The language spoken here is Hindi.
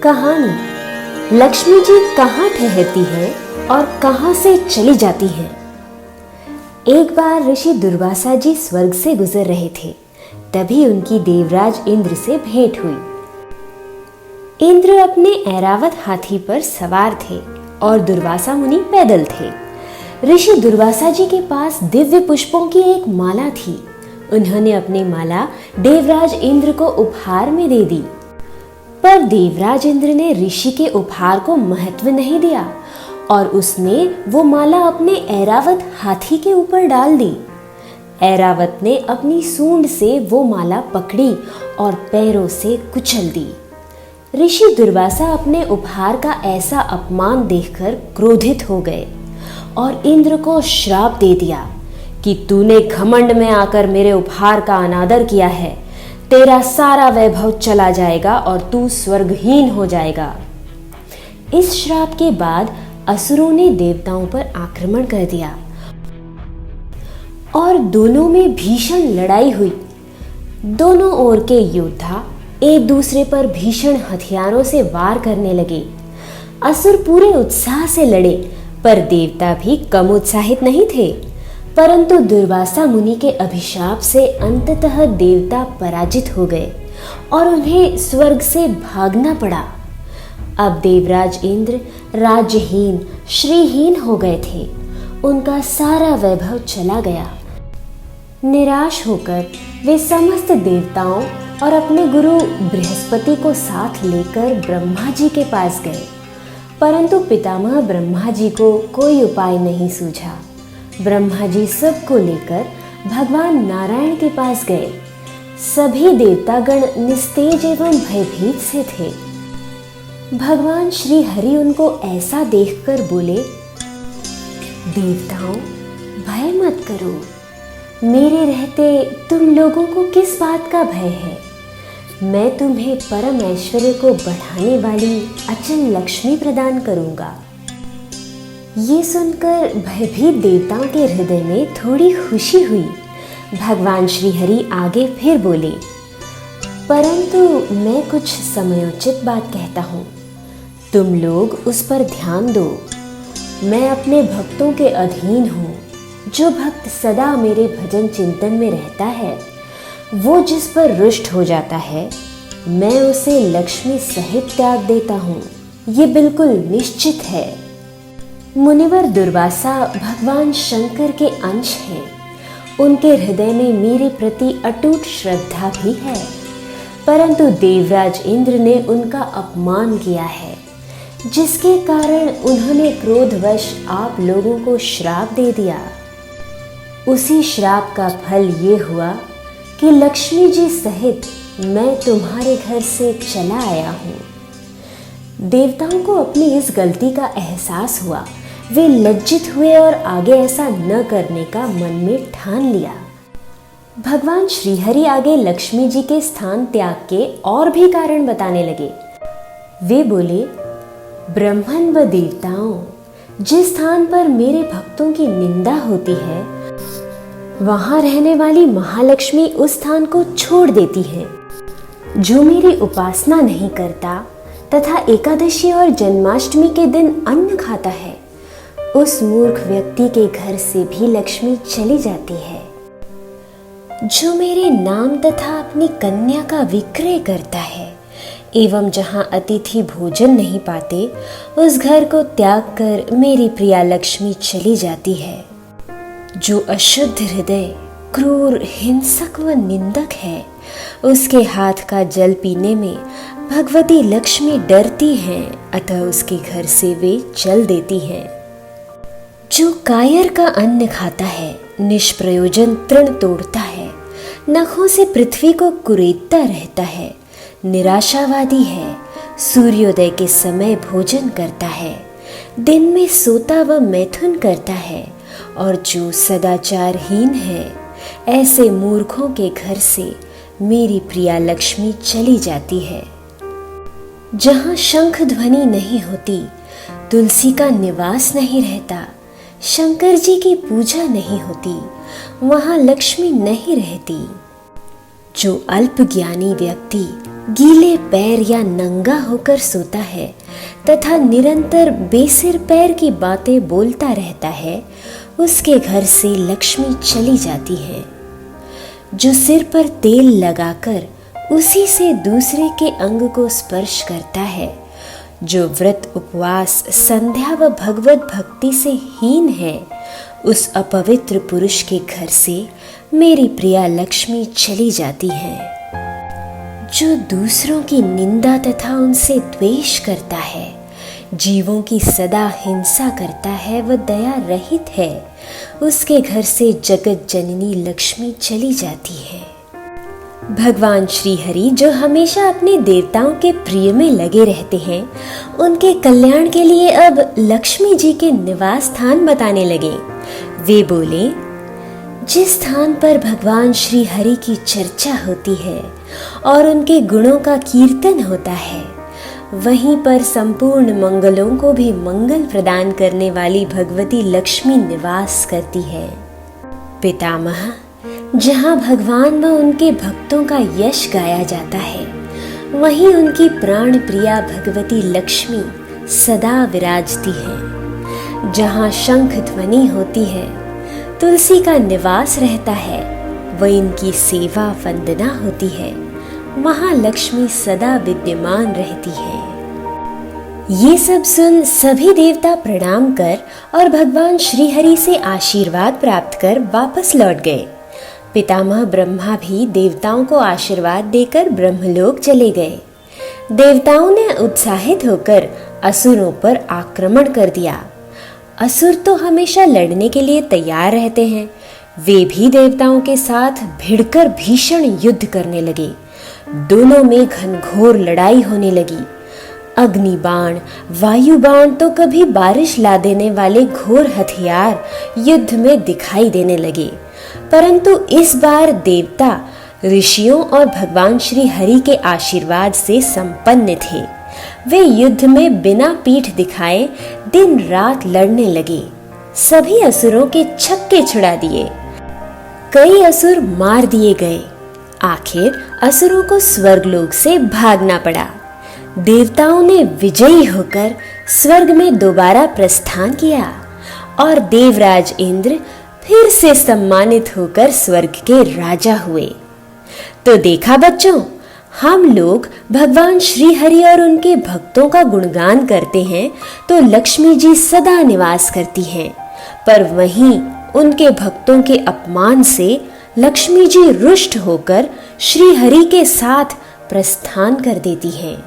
कहानी लक्ष्मी जी कहाँ ठहरती है और कहाँ से चली जाती है। एक बार ऋषि दुर्वासा जी स्वर्ग से गुजर रहे थे, तभी उनकी देवराज इंद्र से भेंट हुई। इंद्र अपने ऐरावत हाथी पर सवार थे और दुर्वासा मुनि पैदल थे। ऋषि दुर्वासा जी के पास दिव्य पुष्पों की एक माला थी। उन्होंने अपनी माला देवराज इंद्र को उपहार में दे दी, पर देवराज इंद्र ने ऋषि के उपहार को महत्व नहीं दिया और उसने वो माला अपने ऐरावत हाथी के ऊपर डाल दी। ऐरावत ने अपनी सूंड से वो माला पकड़ी और पैरों से कुचल दी। ऋषि दुर्वासा अपने उपहार का ऐसा अपमान देखकर क्रोधित हो गए और इंद्र को श्राप दे दिया कि तूने घमंड में आकर मेरे उपहार का अनादर किया है, तेरा सारा वैभव चला जाएगा और तू स्वर्गहीन हो जाएगा। इस श्राप के बाद असुरों ने देवताओं पर आक्रमण कर दिया और दोनों में भीषण लड़ाई हुई। दोनों ओर के योद्धा एक दूसरे पर भीषण हथियारों से वार करने लगे। असुर पूरे उत्साह से लड़े, पर देवता भी कम उत्साहित नहीं थे। परंतु दुर्वासा मुनि के अभिशाप से अंततः देवता पराजित हो गए और उन्हें स्वर्ग से भागना पड़ा। अब देवराज इंद्र राज्यहीन, श्रीहीन हो गए थे। उनका सारा वैभव चला गया। निराश होकर वे समस्त देवताओं और अपने गुरु बृहस्पति को साथ लेकर ब्रह्मा जी के पास गए, परंतु पितामह ब्रह्मा जी को कोई उपाय नहीं सूझा। ब्रह्मा जी सबको लेकर भगवान नारायण के पास गए। सभी देवतागण निस्तेज एवं भयभीत से थे। भगवान श्री हरि उनको ऐसा देखकर बोले, देवताओं, भय मत करो। मेरे रहते तुम लोगों को किस बात का भय है। मैं तुम्हें परम ऐश्वर्य को बढ़ाने वाली अचल लक्ष्मी प्रदान करूंगा। ये सुनकर भयभीत देवताओं के हृदय में थोड़ी खुशी हुई। भगवान श्री हरि आगे फिर बोले, परंतु मैं कुछ समयोचित बात कहता हूँ, तुम लोग उस पर ध्यान दो। मैं अपने भक्तों के अधीन हूँ। जो भक्त सदा मेरे भजन चिंतन में रहता है, वो जिस पर रुष्ट हो जाता है, मैं उसे लक्ष्मी सहित त्याग देता हूँ। ये बिल्कुल निश्चित है। मुनिवर दुर्वासा भगवान शंकर के अंश हैं। उनके हृदय में मेरे प्रति अटूट श्रद्धा भी है, परंतु देवराज इंद्र ने उनका अपमान किया है, जिसके कारण उन्होंने क्रोधवश आप लोगों को श्राप दे दिया। उसी श्राप का फल ये हुआ कि लक्ष्मी जी सहित मैं तुम्हारे घर से चला आया हूँ। देवताओं को अपनी इस गलती का एहसास हुआ। वे लज्जित हुए और आगे ऐसा न करने का मन में ठान लिया। भगवान श्रीहरि आगे लक्ष्मी जी के स्थान त्याग के और भी कारण बताने लगे। वे बोले, ब्राह्मण व देवताओं, जिस स्थान पर मेरे भक्तों की निंदा होती है, वहां रहने वाली महालक्ष्मी उस स्थान को छोड़ देती है। जो मेरी उपासना नहीं करता तथा एकादशी और जन्माष्टमी के दिन अन्न खाता है, उस मूर्ख व्यक्ति के घर से भी लक्ष्मी चली जाती है। जो मेरे नाम तथा अपनी कन्या का विक्रय करता है एवं जहाँ अतिथि भोजन नहीं पाते, उस घर को त्याग कर मेरी प्रिया लक्ष्मी चली जाती है। जो अशुद्ध हृदय, क्रूर, हिंसक व निंदक है, उसके हाथ का जल पीने में भगवती लक्ष्मी डरती हैं, अतः उसके घर से वे चल देती हैं। जो कायर का अन्न खाता है, निष्प्रयोजन तृण तोड़ता है, नखों से पृथ्वी को कुरेदता रहता है, निराशावादी है, सूर्योदय के समय भोजन करता है, दिन में सोता व मैथुन करता है, और जो सदाचारहीन है, ऐसे मूर्खों के घर से मेरी प्रिया लक्ष्मी चली जाती है। जहाँ शंख ध्वनि नहीं होती, तुलसी का निवास नहीं रहता, शंकर जी की पूजा नहीं होती, वहाँ लक्ष्मी नहीं रहती। जो अल्प ज्ञानी व्यक्ति गीले पैर या नंगा होकर सोता है तथा निरंतर बेसिर पैर की बातें बोलता रहता है, उसके घर से लक्ष्मी चली जाती है। जो सिर पर तेल लगाकर उसी से दूसरे के अंग को स्पर्श करता है, जो व्रत उपवास संध्या व भगवत भक्ति से हीन है, उस अपवित्र पुरुष के घर से मेरी प्रिया लक्ष्मी चली जाती है। जो दूसरों की निंदा तथा उनसे द्वेष करता है, जीवों की सदा हिंसा करता है व दया रहित है, उसके घर से जगत जननी लक्ष्मी चली जाती है। भगवान श्री हरि जो हमेशा अपने देवताओं के प्रिय में लगे रहते हैं, उनके कल्याण के लिए अब लक्ष्मी जी के निवास स्थान बताने लगे। वे बोले, जिस स्थान पर भगवान श्री हरि की चर्चा होती है और उनके गुणों का कीर्तन होता है, वहीं पर संपूर्ण मंगलों को भी मंगल प्रदान करने वाली भगवती लक्ष्मी निवास करती है। पितामह, जहाँ भगवान व उनके भक्तों का यश गाया जाता है, वहीं उनकी प्राण प्रिया भगवती लक्ष्मी सदा विराजती है। जहाँ शंख ध्वनि होती है, तुलसी का निवास रहता है, व इनकी सेवा वंदना होती है, वहाँ लक्ष्मी सदा विद्यमान रहती है। ये सब सुन सभी देवता प्रणाम कर और भगवान श्री हरि से आशीर्वाद प्राप्त कर वापस लौट गए। पितामह ब्रह्मा भी देवताओं को आशीर्वाद देकर ब्रह्मलोक चले गए। देवताओं ने उत्साहित होकर असुरों पर आक्रमण कर दिया। असुर तो हमेशा लड़ने के लिए तैयार रहते हैं। वे भी देवताओं के साथ भिड़कर भीषण युद्ध करने लगे। दोनों में घनघोर लड़ाई होने लगी। अग्नि बाण, वायु बाण तो कभी बारिश ला देने वाले घोर हथियार युद्ध में दिखाई देने लगे, परंतु इस बार देवता ऋषियों और भगवान श्री हरि के आशीर्वाद से संपन्न थे। वे युद्ध में बिना पीठ दिखाए दिन रात लड़ने लगे। सभी असुरों के छक्के छुड़ा दिए। कई असुर मार दिए गए। आखिर असुरों को स्वर्गलोक से भागना पड़ा। देवताओं ने विजयी होकर स्वर्ग में दोबारा प्रस्थान किया और देवराज इंद्र फिर से सम्मानित होकर स्वर्ग के राजा हुए। तो देखा बच्चों, हम लोग भगवान श्री हरि और उनके भक्तों का गुणगान करते हैं तो लक्ष्मी जी सदा निवास करती हैं, पर वहीं उनके भक्तों के अपमान से लक्ष्मी जी रुष्ट होकर श्री हरि के साथ प्रस्थान कर देती हैं।